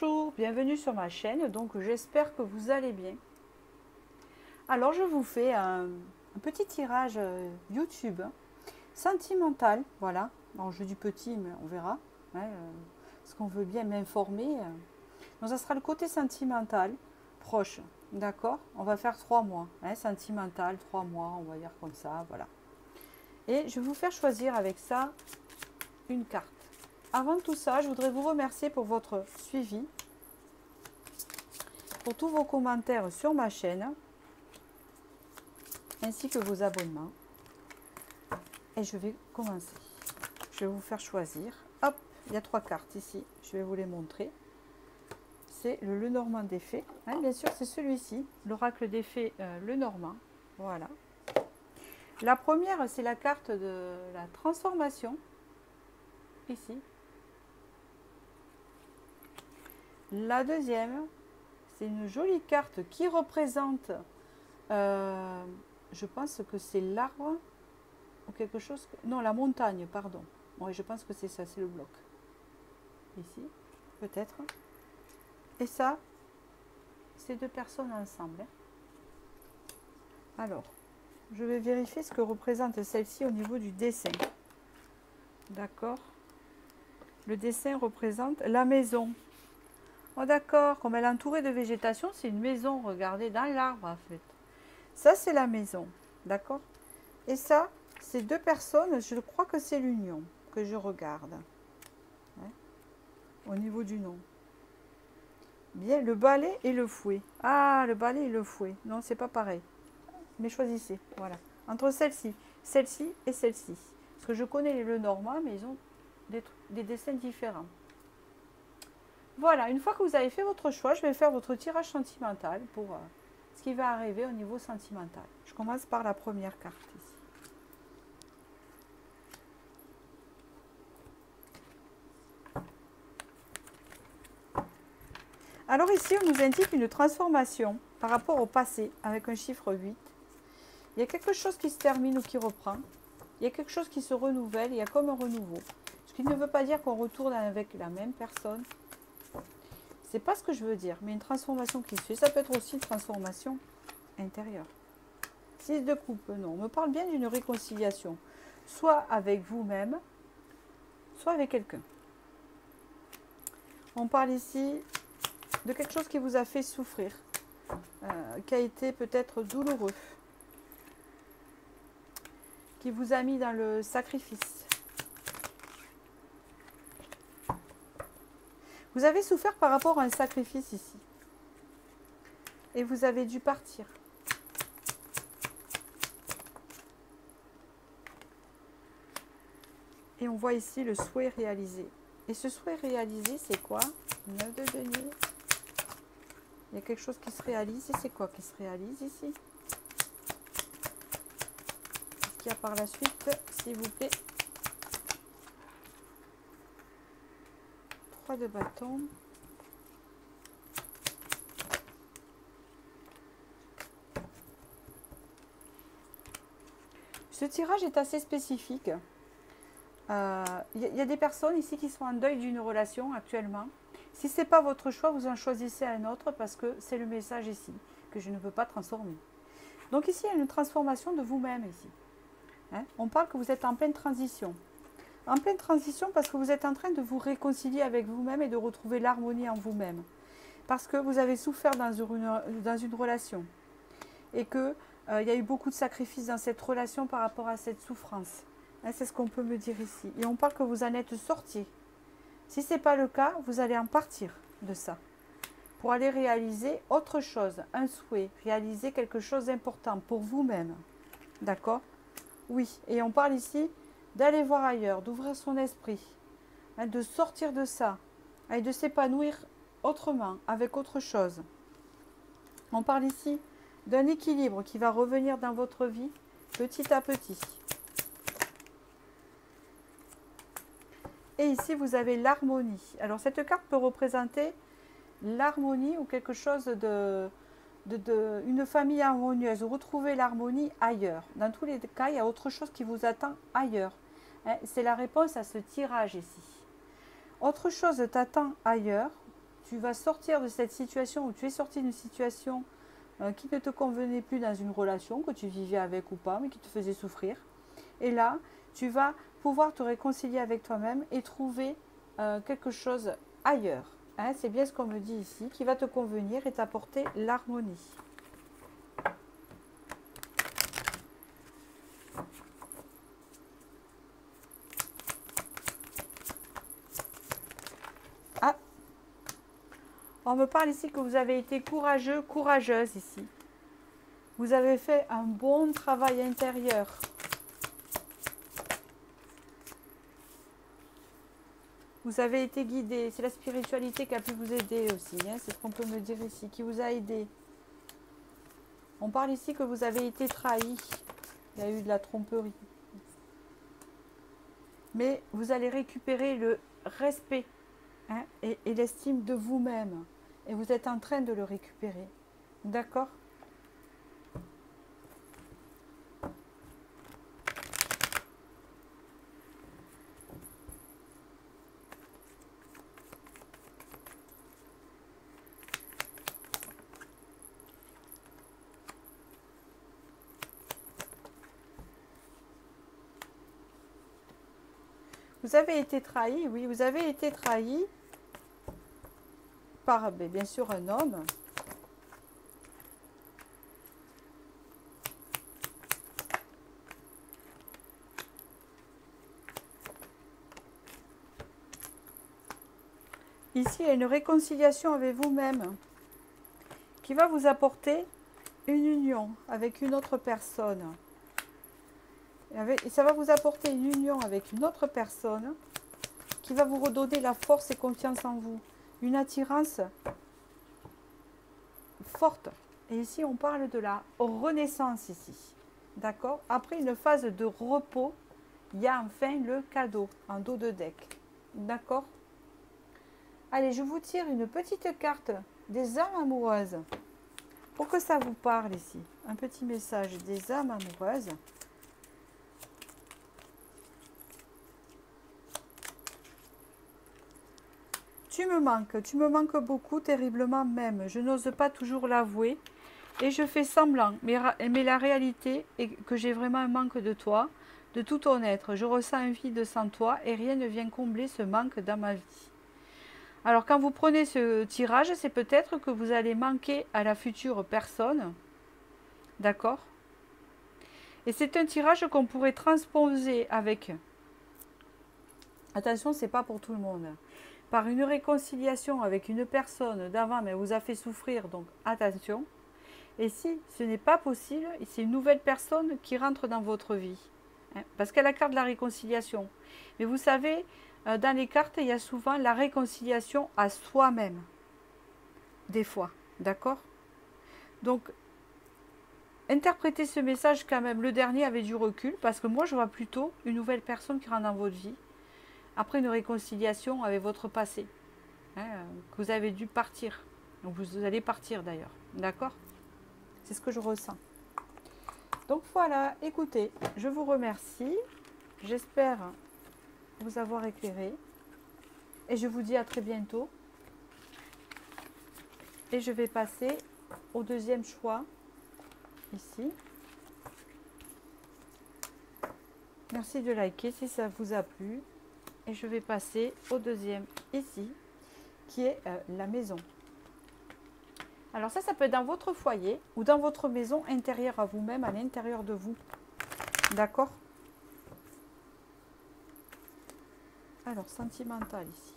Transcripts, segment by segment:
Bonjour, bienvenue sur ma chaîne, donc j'espère que vous allez bien. Alors je vous fais un petit tirage YouTube sentimental, voilà. Alors je dis petit, mais on verra, hein, parce qu'on veut bien m'informer. Donc ça sera le côté sentimental, proche, d'accord. On va faire 3 mois, hein, sentimental, 3 mois, on va dire comme ça, voilà. Et je vais vous faire choisir avec ça une carte. Avant tout ça, je voudrais vous remercier pour votre suivi, pour tous vos commentaires sur ma chaîne, ainsi que vos abonnements. Et je vais commencer. Je vais vous faire choisir. Hop, il y a 3 cartes ici. Je vais vous les montrer. C'est le Lenormand des Fées. Hein, bien sûr, c'est celui-ci, l'oracle des Fées Lenormand. Voilà. La première, c'est la carte de la transformation. Ici. La deuxième, c'est une jolie carte qui représente, je pense que c'est l'arbre ou quelque chose, non, la montagne, pardon. Oui, je pense que c'est ça, c'est le bloc. Ici, peut-être. Et ça, c'est 2 personnes ensemble. Hein. Alors, je vais vérifier ce que représente celle-ci au niveau du dessin. D'accord. Le dessin représente la maison. Oh d'accord, comme elle est entourée de végétation, c'est une maison, regardez, dans l'arbre en fait. Ça, c'est la maison, d'accord. Et ça, c'est 2 personnes, je crois que c'est l'union que je regarde. Hein, au niveau du nom. Bien, le balai et le fouet. Ah, le balai et le fouet. Non, c'est pas pareil. Mais choisissez, voilà. Entre celle-ci et celle-ci. Parce que je connais les Lenormand, mais ils ont des dessins différents. Voilà, une fois que vous avez fait votre choix, je vais faire votre tirage sentimental pour ce qui va arriver au niveau sentimental. Je commence par la première carte ici. Alors ici, on nous indique une transformation par rapport au passé avec un chiffre 8. Il y a quelque chose qui se termine ou qui reprend. Il y a quelque chose qui se renouvelle, il y a comme un renouveau. Ce qui ne veut pas dire qu'on retourne avec la même personne. C'est pas ce que je veux dire, mais une transformation qui se fait. Ça peut être aussi une transformation intérieure. 6 de coupe, non. On me parle bien d'une réconciliation. Soit avec vous-même, soit avec quelqu'un. On parle ici de quelque chose qui vous a fait souffrir, qui a été peut-être douloureux, qui vous a mis dans le sacrifice. Vous avez souffert par rapport à un sacrifice ici. Et vous avez dû partir. Et on voit ici le souhait réalisé. Et ce souhait réalisé, c'est quoi? 9 de denier. Il y a quelque chose qui se réalise. Et c'est quoi qui se réalise ici? Qu'est-ce qu'il y a par la suite, s'il vous plaît? 3 de bâton. Ce tirage est assez spécifique. Il y a des personnes ici qui sont en deuil d'une relation actuellement. Si ce n'est pas votre choix, vous en choisissez un autre parce que c'est le message ici, que je ne peux pas transformer. Donc ici, il y a une transformation de vous-même ici. Hein, on parle que vous êtes en pleine transition. En pleine transition parce que vous êtes en train de vous réconcilier avec vous-même et de retrouver l'harmonie en vous-même. Parce que vous avez souffert dans une relation. Et qu'il y a eu beaucoup de sacrifices dans cette relation par rapport à cette souffrance. Hein, c'est ce qu'on peut me dire ici. Et on parle que vous en êtes sorti. Si ce n'est pas le cas, vous allez en partir de ça. Pour aller réaliser autre chose, un souhait, réaliser quelque chose d'important pour vous-même. D'accord? Oui, et on parle ici d'aller voir ailleurs, d'ouvrir son esprit, hein, de sortir de ça, et de s'épanouir autrement, avec autre chose. On parle ici d'un équilibre qui va revenir dans votre vie petit à petit. Et ici, vous avez l'harmonie. Alors, cette carte peut représenter l'harmonie ou quelque chose une famille harmonieuse. Retrouver l'harmonie ailleurs. Dans tous les cas, il y a autre chose qui vous attend ailleurs. Hein, c'est la réponse à ce tirage ici. Autre chose t'attend ailleurs tu vas sortir de cette situation, ou tu es sorti d'une situation qui ne te convenait plus dans une relation, que tu vivais avec ou pas, mais qui te faisait souffrir. Et là, tu vas pouvoir te réconcilier avec toi-même et trouver quelque chose ailleurs. Hein, c'est bien ce qu'on me dit ici, qui va te convenir et t'apporter l'harmonie. Ah, on me parle ici que vous avez été courageux, courageuse ici. Vous avez fait un bon travail intérieur. Vous avez été guidé. C'est la spiritualité qui a pu vous aider aussi. Hein, c'est ce qu'on peut me dire ici, qui vous a aidé. On parle ici que vous avez été trahi. Il y a eu de la tromperie. Mais vous allez récupérer le respect, hein, et l'estime de vous-même. Et vous êtes en train de le récupérer. D'accord ? Vous avez été trahi, oui, vous avez été trahi par, bien sûr, un homme. Ici, il y a une réconciliation avec vous-même qui va vous apporter une union avec une autre personne. Et ça va vous apporter une union avec une autre personne qui va vous redonner la force et confiance en vous. Une attirance forte. Et ici, on parle de la renaissance ici. D'accord ? Après une phase de repos, il y a enfin le cadeau en dos de deck. D'accord ? Allez, je vous tire une petite carte des âmes amoureuses pour que ça vous parle ici. Un petit message des âmes amoureuses. Tu me manques beaucoup, terriblement même. Je n'ose pas toujours l'avouer et je fais semblant. Mais la réalité est que j'ai vraiment un manque de toi, de tout ton être. Je ressens un vide sans toi et rien ne vient combler ce manque dans ma vie. Alors quand vous prenez ce tirage, c'est peut-être que vous allez manquer à la future personne. D'accord ? Et c'est un tirage qu'on pourrait transposer avec... Attention, c'est pas pour tout le monde. Par une réconciliation avec une personne d'avant, mais vous a fait souffrir, donc attention. Et si ce n'est pas possible, c'est une nouvelle personne qui rentre dans votre vie. Hein, parce qu'elle a la carte de la réconciliation. Mais vous savez, dans les cartes, il y a souvent la réconciliation à soi-même. Des fois, d'accord ? Donc, interprétez ce message quand même. Le dernier avait du recul, parce que moi, je vois plutôt une nouvelle personne qui rentre dans votre vie. Après une réconciliation avec votre passé, hein, que vous avez dû partir. Donc vous allez partir d'ailleurs, d'accord ? C'est ce que je ressens. Donc voilà, écoutez, je vous remercie. J'espère vous avoir éclairé. Et je vous dis à très bientôt. Et je vais passer au deuxième choix, ici. Merci de liker si ça vous a plu. Et je vais passer au deuxième ici, qui est la maison. Alors ça peut être dans votre foyer ou dans votre maison intérieure à vous-même, à l'intérieur de vous. D'accord ? Alors, sentimental ici.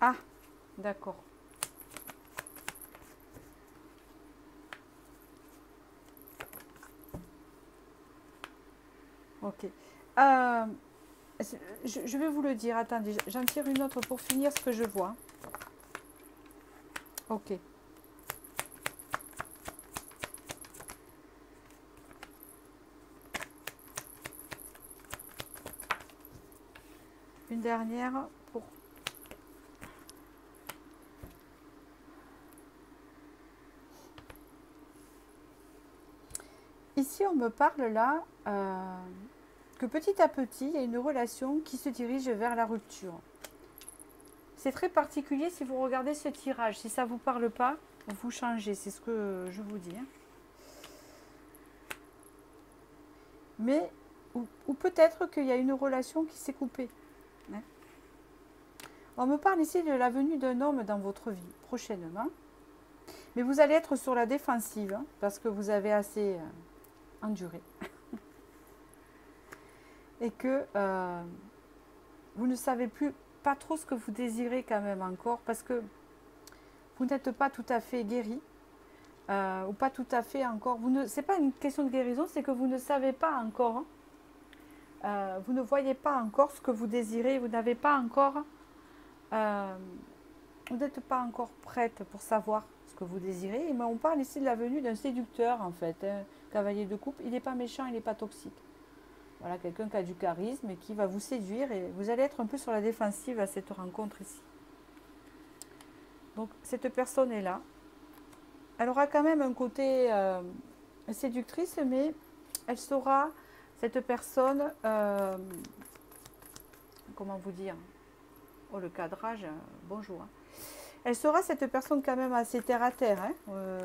Ah, d'accord. Ok. Je vais vous le dire. Attendez, j'en tire une autre pour finir ce que je vois. Ok. Une dernière pour... Ici, on me parle là que petit à petit, il y a une relation qui se dirige vers la rupture. C'est très particulier si vous regardez ce tirage. Si ça ne vous parle pas, vous changez. C'est ce que je vous dis. Mais, ou peut-être qu'il y a une relation qui s'est coupée. On me parle ici de la venue d'un homme dans votre vie, prochainement. Mais vous allez être sur la défensive, parce que vous avez assez enduré. Et que vous ne savez pas trop ce que vous désirez quand même encore, parce que vous n'êtes pas tout à fait guéri, ou pas tout à fait encore. Ce n'est pas une question de guérison, c'est que vous ne savez pas encore. Vous ne voyez pas encore ce que vous désirez, vous n'avez pas encore... vous n'êtes pas encore prête pour savoir ce que vous désirez. Mais on parle ici de la venue d'un séducteur, en fait. Cavalier de coupe, il n'est pas méchant, il n'est pas toxique. Voilà, quelqu'un qui a du charisme et qui va vous séduire. Et vous allez être un peu sur la défensive à cette rencontre ici. Donc, cette personne est là. Elle aura quand même un côté séductrice, mais elle sera, cette personne, comment vous dire? Oh, le cadrage, bonjour. Elle sera cette personne quand même assez terre à terre.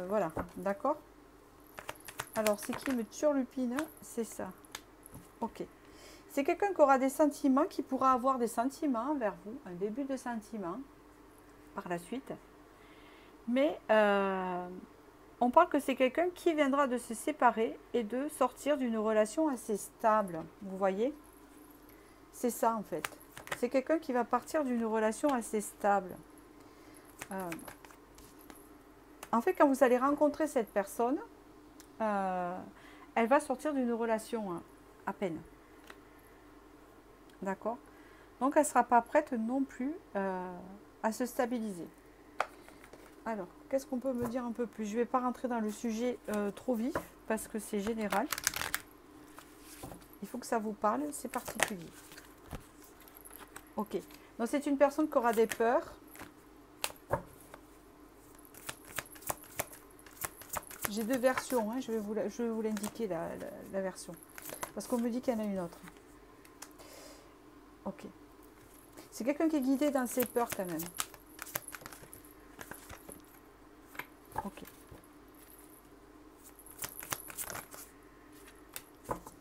Voilà, d'accord. Alors, c'est qui me turlupine? C'est ça. Ok. C'est quelqu'un qui aura des sentiments, qui pourra avoir des sentiments envers vous, un début de sentiments par la suite. Mais on parle que c'est quelqu'un qui viendra de se séparer et de sortir d'une relation assez stable. Vous voyez? C'est ça en fait. C'est quelqu'un qui va partir d'une relation assez stable. En fait, quand vous allez rencontrer cette personne, elle va sortir d'une relation à peine. D'accord? Donc, elle ne sera pas prête non plus à se stabiliser. Alors, qu'est-ce qu'on peut me dire un peu plus? Je ne vais pas rentrer dans le sujet trop vif, parce que c'est général. Il faut que ça vous parle, c'est particulier. Ok. Donc, c'est une personne qui aura des peurs. J'ai deux versions, je vais vous l'indiquer, la version. Parce qu'on me dit qu'il y en a une autre. Ok. C'est quelqu'un qui est guidé dans ses peurs quand même. Ok.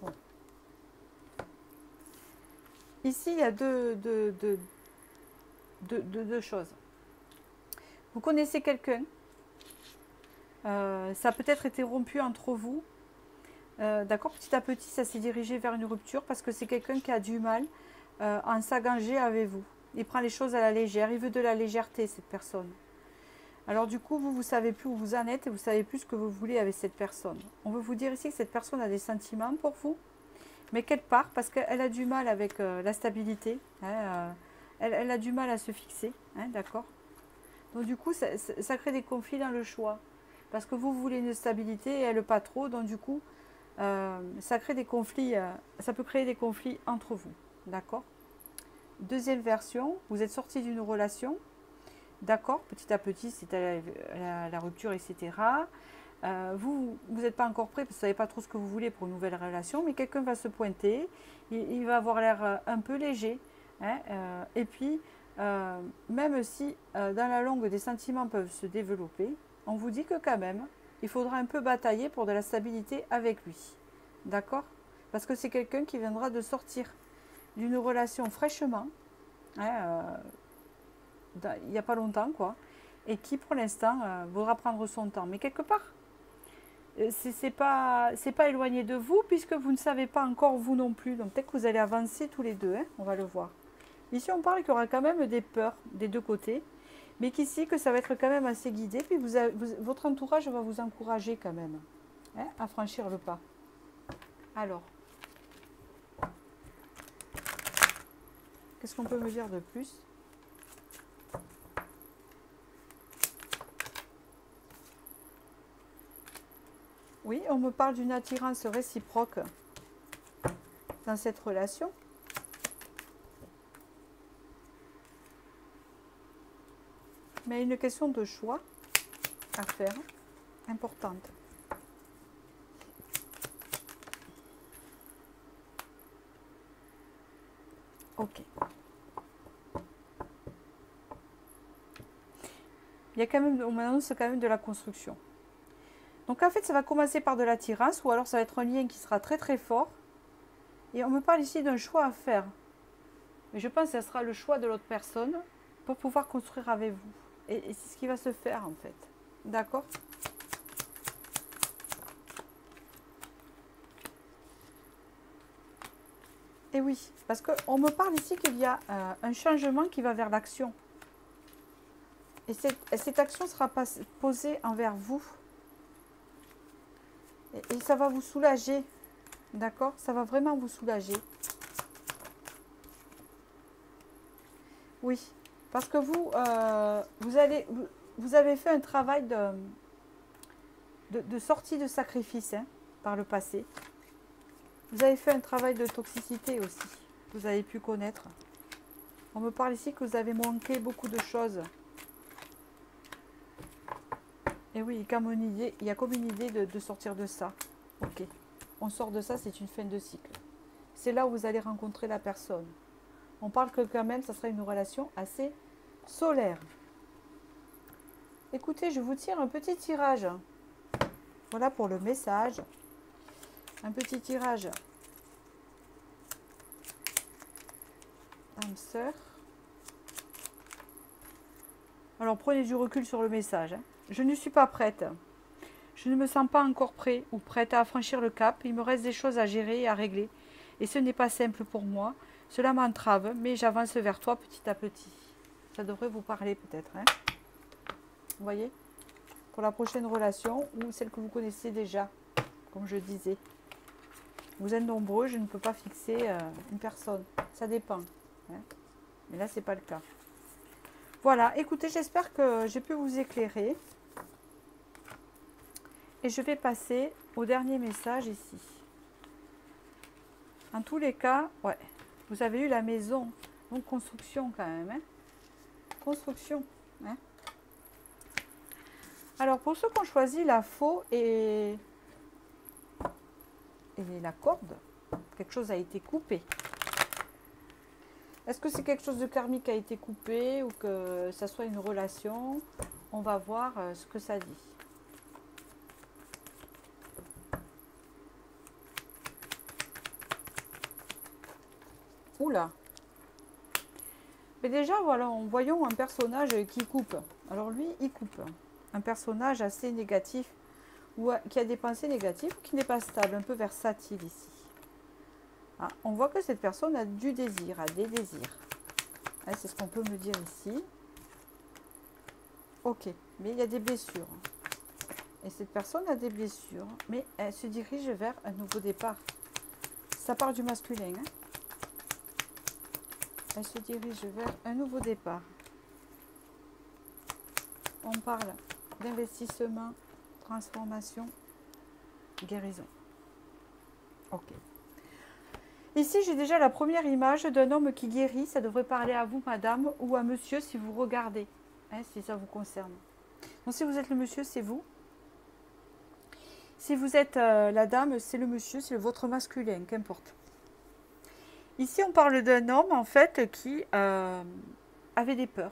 Bon. Ici, il y a deux choses. Vous connaissez quelqu'un. Ça a peut-être été rompu entre vous. D'accord, petit à petit, ça s'est dirigé vers une rupture parce que c'est quelqu'un qui a du mal à s'engager avec vous. Il prend les choses à la légère. Il veut de la légèreté, cette personne. Alors du coup, vous ne savez plus où vous en êtes et vous ne savez plus ce que vous voulez avec cette personne. On veut vous dire ici que cette personne a des sentiments pour vous, mais qu'elle part parce qu'elle a du mal avec la stabilité. Elle a du mal à se fixer, d'accord. Donc du coup, ça crée des conflits dans le choix. Parce que vous voulez une stabilité et elle pas trop. Donc du coup, ça crée des conflits. Ça peut créer des conflits entre vous. D'accord. Deuxième version, vous êtes sorti d'une relation. D'accord, petit à petit, c'est la rupture, etc. Vous n'êtes pas encore prêt, parce que vous ne savez pas trop ce que vous voulez pour une nouvelle relation, mais quelqu'un va se pointer, il va avoir l'air un peu léger. Et puis, même si dans la longue, des sentiments peuvent se développer, on vous dit que quand même, il faudra un peu batailler pour de la stabilité avec lui. D'accord? Parce que c'est quelqu'un qui viendra de sortir d'une relation fraîchement, il n'y a pas longtemps, quoi, et qui pour l'instant voudra prendre son temps. Mais quelque part, c'est pas éloigné de vous, puisque vous ne savez pas encore vous non plus. Donc peut-être que vous allez avancer tous les deux, on va le voir. Ici, on parle qu'il y aura quand même des peurs des deux côtés, mais qu'ici, que ça va être quand même assez guidé, puis votre entourage va vous encourager quand même à franchir le pas. Alors, Qu'est-ce qu'on peut me dire de plus? Oui, on me parle d'une attirance réciproque dans cette relation. Mais une question de choix à faire, importante. Ok. Il y a quand même, on m'annonce quand même de la construction. Donc en fait, ça va commencer par de l'attirance, ou alors ça va être un lien qui sera très très fort. Et on me parle ici d'un choix à faire. Mais je pense que ce sera le choix de l'autre personne pour pouvoir construire avec vous. Et c'est ce qui va se faire en fait. D'accord? Et oui, parce qu'on me parle ici qu'il y a un changement qui va vers l'action. Et cette action sera posée envers vous. Et ça va vous soulager. D'accord? Ça va vraiment vous soulager. Oui, parce que vous avez fait un travail de sortie de sacrifice hein, par le passé. Vous avez fait un travail de toxicité aussi. Vous avez pu connaître. On me parle ici que vous avez manqué beaucoup de choses. Et oui, il y a comme une idée de sortir de ça. Ok, on sort de ça, c'est une fin de cycle. C'est là où vous allez rencontrer la personne. On parle que quand même, ça sera une relation assez solaire. Écoutez, je vous tire un petit tirage. Voilà pour le message. Un petit tirage. Âme sœur. Alors prenez du recul sur le message. Hein. Je ne suis pas prête. Je ne me sens pas encore prêt ou prête à franchir le cap. Il me reste des choses à gérer et à régler. Et ce n'est pas simple pour moi. Cela m'entrave, mais j'avance vers toi petit à petit. Ça devrait vous parler peut-être. Hein. Vous voyez? Pour la prochaine relation ou celle que vous connaissez déjà, comme je disais. Vous êtes nombreux, je ne peux pas fixer une personne. Ça dépend. Hein. Mais là, ce n'est pas le cas. Voilà, écoutez, j'espère que j'ai pu vous éclairer. Et je vais passer au dernier message ici. En tous les cas, ouais, vous avez eu la maison. Donc, construction quand même. Hein. Construction. Hein. Alors, pour ceux qui ont choisi la faux et la corde, quelque chose a été coupé. Est-ce que c'est quelque chose de karmique qui a été coupé ou que ça soit une relation? On va voir ce que ça dit. Oula. Mais déjà, voilà, voyons un personnage qui coupe. Alors lui, il coupe. Un personnage assez négatif, ou qui a des pensées négatives, qui n'est pas stable, un peu versatile ici. Ah, on voit que cette personne a du désir, a des désirs. Ah, c'est ce qu'on peut me dire ici. Ok, mais il y a des blessures. Et cette personne a des blessures, mais elle se dirige vers un nouveau départ. Ça part du masculin. Hein. Elle se dirige vers un nouveau départ. On parle d'investissement, transformation, guérison. Ok. Ici, j'ai déjà la première image d'un homme qui guérit. Ça devrait parler à vous, madame, ou à monsieur, si vous regardez, hein, si ça vous concerne. Donc, si vous êtes le monsieur, c'est vous. Si vous êtes la dame, c'est le monsieur, c'est votre masculin, qu'importe. Ici, on parle d'un homme, en fait, qui avait des peurs.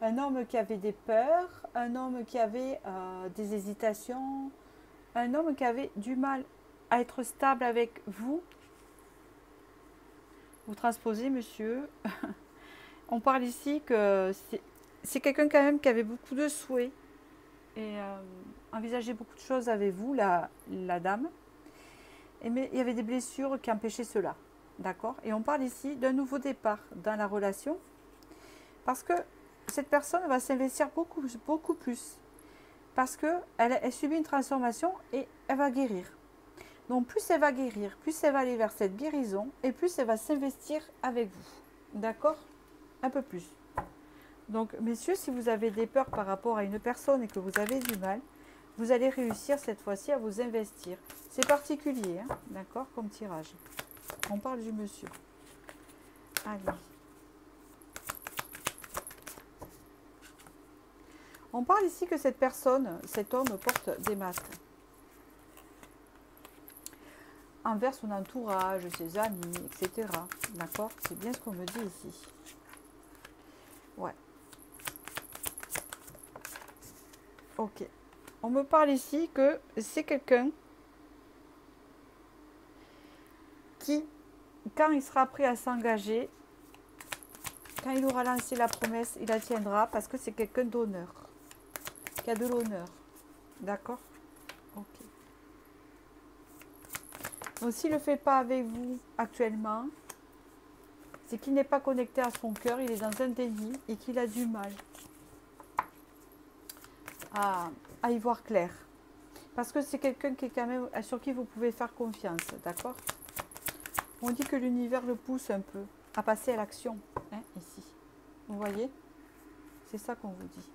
Un homme qui avait des peurs, un homme qui avait des hésitations, un homme qui avait du mal à être stable avec vous. Vous transposez, monsieur. On parle ici que c'est quelqu'un quand même qui avait beaucoup de souhaits et envisageait beaucoup de choses avec vous, la dame. Mais il y avait des blessures qui empêchaient cela. D'accord? Et on parle ici d'un nouveau départ dans la relation parce que cette personne va s'investir beaucoup, beaucoup plus parce qu'elle subit une transformation et elle va guérir. Donc plus elle va guérir, plus elle va aller vers cette guérison et plus elle va s'investir avec vous. D'accord? Un peu plus. Donc, messieurs, si vous avez des peurs par rapport à une personne et que vous avez du mal, vous allez réussir cette fois-ci à vous investir. C'est particulier, hein, d'accord, comme tirage. On parle du monsieur. Allez. On parle ici que cette personne, cet homme, porte des masques. Envers son entourage, ses amis, etc. D'accord? C'est bien ce qu'on me dit ici. Ouais. Ok. On me parle ici que c'est quelqu'un qui, quand il sera prêt à s'engager, quand il aura lancé la promesse, il la tiendra parce que c'est quelqu'un d'honneur, qui a de l'honneur. D'accord? Ok. Donc s'il ne le fait pas avec vous actuellement, c'est qu'il n'est pas connecté à son cœur, il est dans un déni et qu'il a du mal à y voir clair. Parce que c'est quelqu'un qui est quand même sur qui vous pouvez faire confiance, d'accord? On dit que l'univers le pousse un peu à passer à l'action, hein, ici. Vous voyez? C'est ça qu'on vous dit.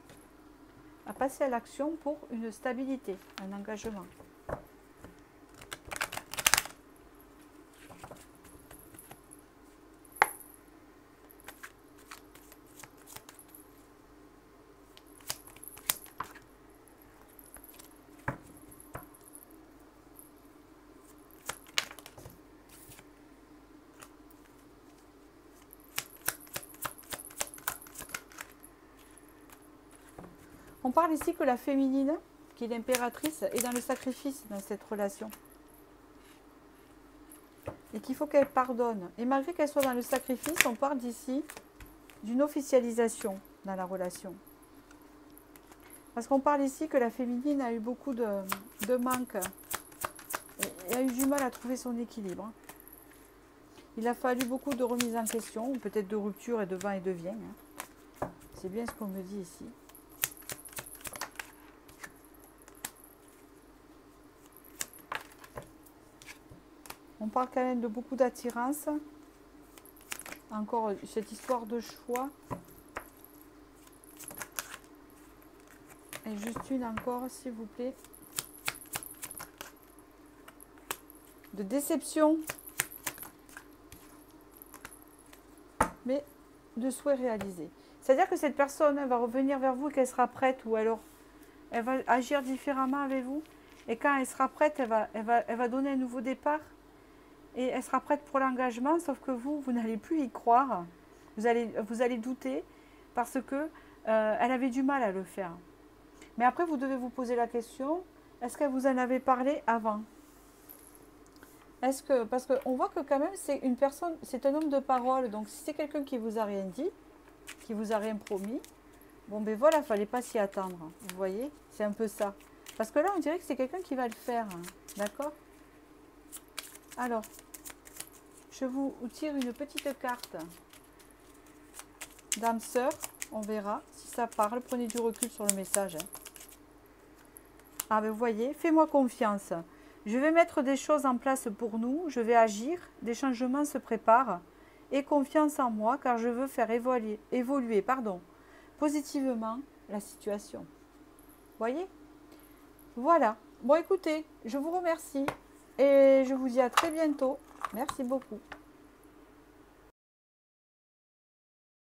À passer à l'action pour une stabilité, un engagement. On parle ici que la féminine, qui est l'impératrice, est dans le sacrifice dans cette relation. Et qu'il faut qu'elle pardonne. Et malgré qu'elle soit dans le sacrifice, on parle d'ici d'une officialisation dans la relation. Parce qu'on parle ici que la féminine a eu beaucoup de manques. Et a eu du mal à trouver son équilibre. Il a fallu beaucoup de remises en question, ou peut-être de rupture et de va et de vient. C'est bien ce qu'on me dit ici. On parle quand même de beaucoup d'attirance. Encore cette histoire de choix. Et juste une encore, s'il vous plaît. De déception. Mais de souhait réalisé. C'est-à-dire que cette personne va revenir vers vous et qu'elle sera prête, ou alors elle va agir différemment avec vous. Et quand elle sera prête, elle va donner un nouveau départ. Et elle sera prête pour l'engagement, sauf que vous n'allez plus y croire. Vous allez douter parce que elle avait du mal à le faire. Mais après, vous devez vous poser la question, est-ce qu'elle vous en avait parlé avant? Parce qu'on voit que quand même, c'est une personne, c'est un homme de parole. Donc, si c'est quelqu'un qui vous a rien dit, qui vous a rien promis, bon ben voilà, il ne fallait pas s'y attendre. Vous voyez? C'est un peu ça. Parce que là, on dirait que c'est quelqu'un qui va le faire. D'accord? Alors, je vous tire une petite carte d'âme sœur. On verra si ça parle. Prenez du recul sur le message. Ah ben vous voyez, fais-moi confiance. Je vais mettre des choses en place pour nous. Je vais agir. Des changements se préparent. Et confiance en moi car je veux faire évoluer positivement la situation. Voyez? Voilà. Bon écoutez, je vous remercie. Et je vous dis à très bientôt. Merci beaucoup.